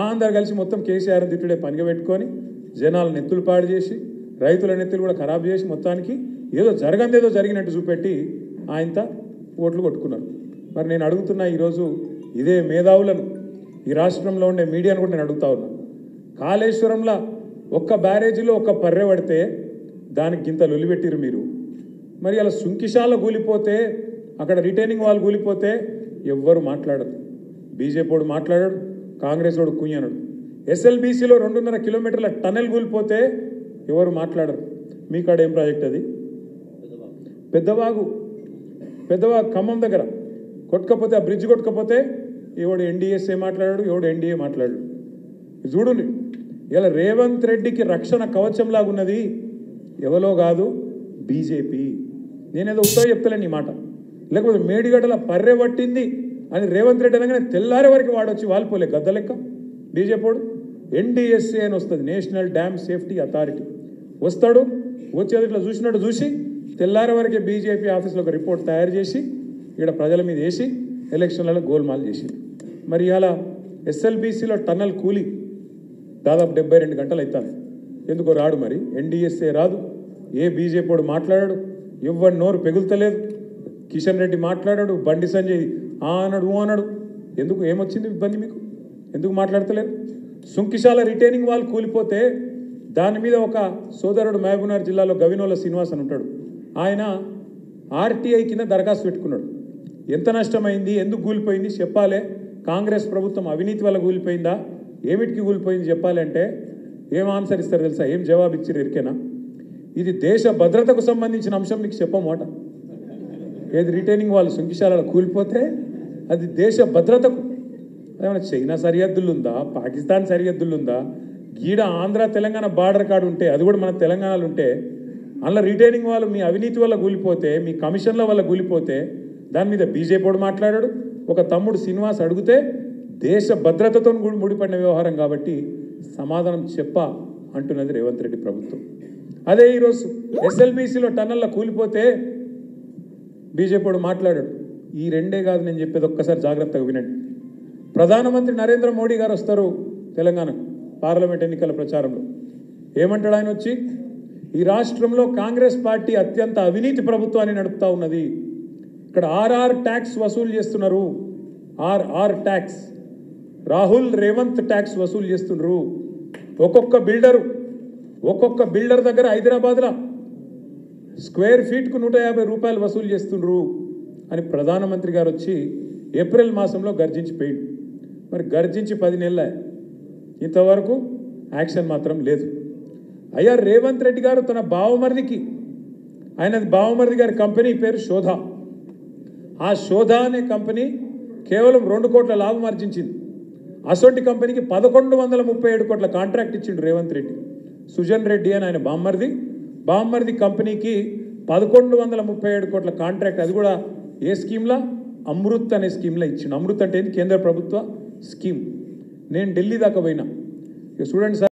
అందరు కలిసి మొత్తం కేసీఆర్ తిట్టుడే పనిగా పెట్టుకొని జనాల నెత్తులు పాడు చేసి రైతుల నెత్తులు కూడా ఖరాబ్ చేసి మొత్తానికి ఏదో జరగందేదో జరిగినట్టు చూపెట్టి ఆయనత ఓట్లు కొట్టుకున్నారు. మరి నేను అడుగుతున్నా ఈరోజు ఇదే మేధావులను ఈ రాష్ట్రంలో ఉండే మీడియాను కూడా నేను అడుగుతా ఉన్నా. కాళేశ్వరంలో ఒక్క బ్యారేజీలో ఒక్క పర్రె పడితే దానికి ఇంత లొలిపెట్టిరు మీరు. మరి అలా సుంకిశాల కూలిపోతే అక్కడ రిటైనింగ్ వాల్ కూలిపోతే ఎవ్వరు మాట్లాడరు. బీజేపీ మాట్లాడాడు, కాంగ్రెస్ వాడు కుయ్యనడు. ఎస్ఎల్బీసీలో 2.5 కిలోమీటర్ల టనెల్ కూలిపోతే ఎవరు మాట్లాడరు. మీ కాడ ఏం ప్రాజెక్ట్ అది? పెద్దవాగు ఖమ్మం దగ్గర కొట్టుకపోతే, ఆ బ్రిడ్జ్ కొట్టుకపోతే ఎవడు ఎన్డీఎస్ఏ మాట్లాడాడు, ఎవడు ఎన్డీఏ మాట్లాడాడు. చూడండి, ఇలా రేవంత్ రెడ్డికి రక్షణ కవచంలాగా ఉన్నది ఎవరో కాదు, బీజేపీ. నేనేదో ఉత్తరం చెప్తలేను ఈ మాట. లేకపోతే మేడిగడ్డల పర్రె పట్టింది అని రేవంత్ రెడ్డి అనగానే తెల్లారే వరకు వాడొచ్చి వాలిపోలే గద్ద లెక్క. బీజేపీ ఎన్డీఎస్ఏ అని వస్తుంది, నేషనల్ డ్యామ్ సేఫ్టీ అథారిటీ. వస్తాడు, వచ్చేది ఇట్లా చూసినట్టు చూసి తెల్లారే వరకే బీజేపీ ఆఫీస్లో ఒక రిపోర్ట్ తయారు చేసి ఇక్కడ ప్రజల మీద వేసి ఎలక్షన్లలో గోల్మాల్ చేసింది. మరి ఇలా ఎస్ఎల్బీసీలో టన్నల్ కూలి దాదాపు 72 గంటలు అవుతుంది. ఎందుకో రాడు, మరి ఎన్డీఎస్ఏ రాదు, ఏ బీజేపీ మాట్లాడాడు, ఎవరి నోరు పెగులుతలేదు. కిషన్ రెడ్డి మాట్లాడాడు, బండి సంజయ్ అన్నాడు. ఎందుకు, ఏమొచ్చింది ఇబ్బంది మీకు? ఎందుకు మాట్లాడతలేరు? సుంకిశాల రిటైనింగ్ వాల్ కూలిపోతే దాని మీద ఒక సోదరుడు మహబూబ్నగర్ జిల్లాలో గవినోల శ్రీనివాస్ అని ఉంటాడు, ఆయన ఆర్టీఐ కింద దరఖాస్తు పెట్టుకున్నాడు. ఎంత నష్టమైంది, ఎందుకు కూలిపోయింది చెప్పాలి. కాంగ్రెస్ ప్రభుత్వం అవినీతి వల్ల కూలిపోయిందా, ఏమిటికి కూలిపోయింది చెప్పాలి అంటే ఏం ఆన్సర్ ఇస్తారు తెలుసా? ఏం జవాబు ఇచ్చారు ఎరికేనా? ఇది దేశ భద్రతకు సంబంధించిన అంశం, నీకు చెప్పమాట. ఏది రిటైనింగ్ వాళ్ళు సుంకిశాలలో కూలిపోతే అది దేశ భద్రతకు. అదేమన్నా చైనా సరిహద్దులు ఉందా, పాకిస్తాన్ సరిహద్దులు ఉందా? గీడ ఆంధ్ర తెలంగాణ బార్డర్ కార్డు ఉంటే, అది కూడా మన తెలంగాణలో ఉంటే, అందులో రిటైనింగ్ వాళ్ళు మీ అవినీతి వల్ల కూలిపోతే, మీ కమిషన్ల వల్ల కూలిపోతే దాని మీద బీజేపీ మాట్లాడాడు. ఒక తమ్ముడు శ్రీనివాస్ అడిగితే దేశ భద్రతతో ముడిపడిన వ్యవహారం కాబట్టి సమాధానం అంటున్నది రేవంత్ రెడ్డి ప్రభుత్వం. అదే ఈరోజు ఎస్ఎల్బీసీలో టన్నెల్లో కూలిపోతే బీజేపీ మాట్లాడాడు. ఈ రెండే కాదు నేను చెప్పేది, ఒక్కసారి జాగ్రత్తగా వినండి. ప్రధానమంత్రి నరేంద్ర మోడీ గారు వస్తారు తెలంగాణ పార్లమెంట్ ఎన్నికల ప్రచారంలో. ఏమంటాడు ఆయన వచ్చి? ఈ రాష్ట్రంలో కాంగ్రెస్ పార్టీ అత్యంత అవినీతి ప్రభుత్వాన్ని నడుపుతా ఉన్నది. ఇక్కడ ఆర్ఆర్ ట్యాక్స్ వసూలు చేస్తున్నారు. RR tax, Rahul Revanth tax వసూలు చేస్తున్నారు. ఒక్కొక్క బిల్డర్ దగ్గర హైదరాబాద్లో స్క్వేర్ ఫీట్కు 150 రూపాయలు వసూలు చేస్తున్నారు అని ప్రధానమంత్రి గారు వచ్చి ఏప్రిల్ మాసంలో గర్జించిపోయాడు. మరి గర్జించి 10 నెలలే, ఇంతవరకు యాక్షన్ మాత్రం లేదు. అయ్యా రేవంత్ రెడ్డి గారు తన బావమరిదికి, బావమరిది గారి కంపెనీ పేరు శోధ. ఆ శోధ అనే కంపెనీ కేవలం 2 కోట్ల లాభం ఆర్జించింది. అసొంటి కంపెనీకి 1137 కోట్ల కాంట్రాక్ట్ ఇచ్చిండు రేవంత్ రెడ్డి. సుజన్ రెడ్డి అని ఆయన బామ్మరిది కంపెనీకి 1137 కోట్ల కాంట్రాక్ట్, అది కూడా ఏ స్కీమ్లా? అమృత్ అనే స్కీమ్లో ఇచ్చిండు. అమృత్ అంటే ఏంటి? కేంద్ర ప్రభుత్వ స్కీమ్. నేను ఢిల్లీ దాకా పోయినా. ఇక చూడండి సార్.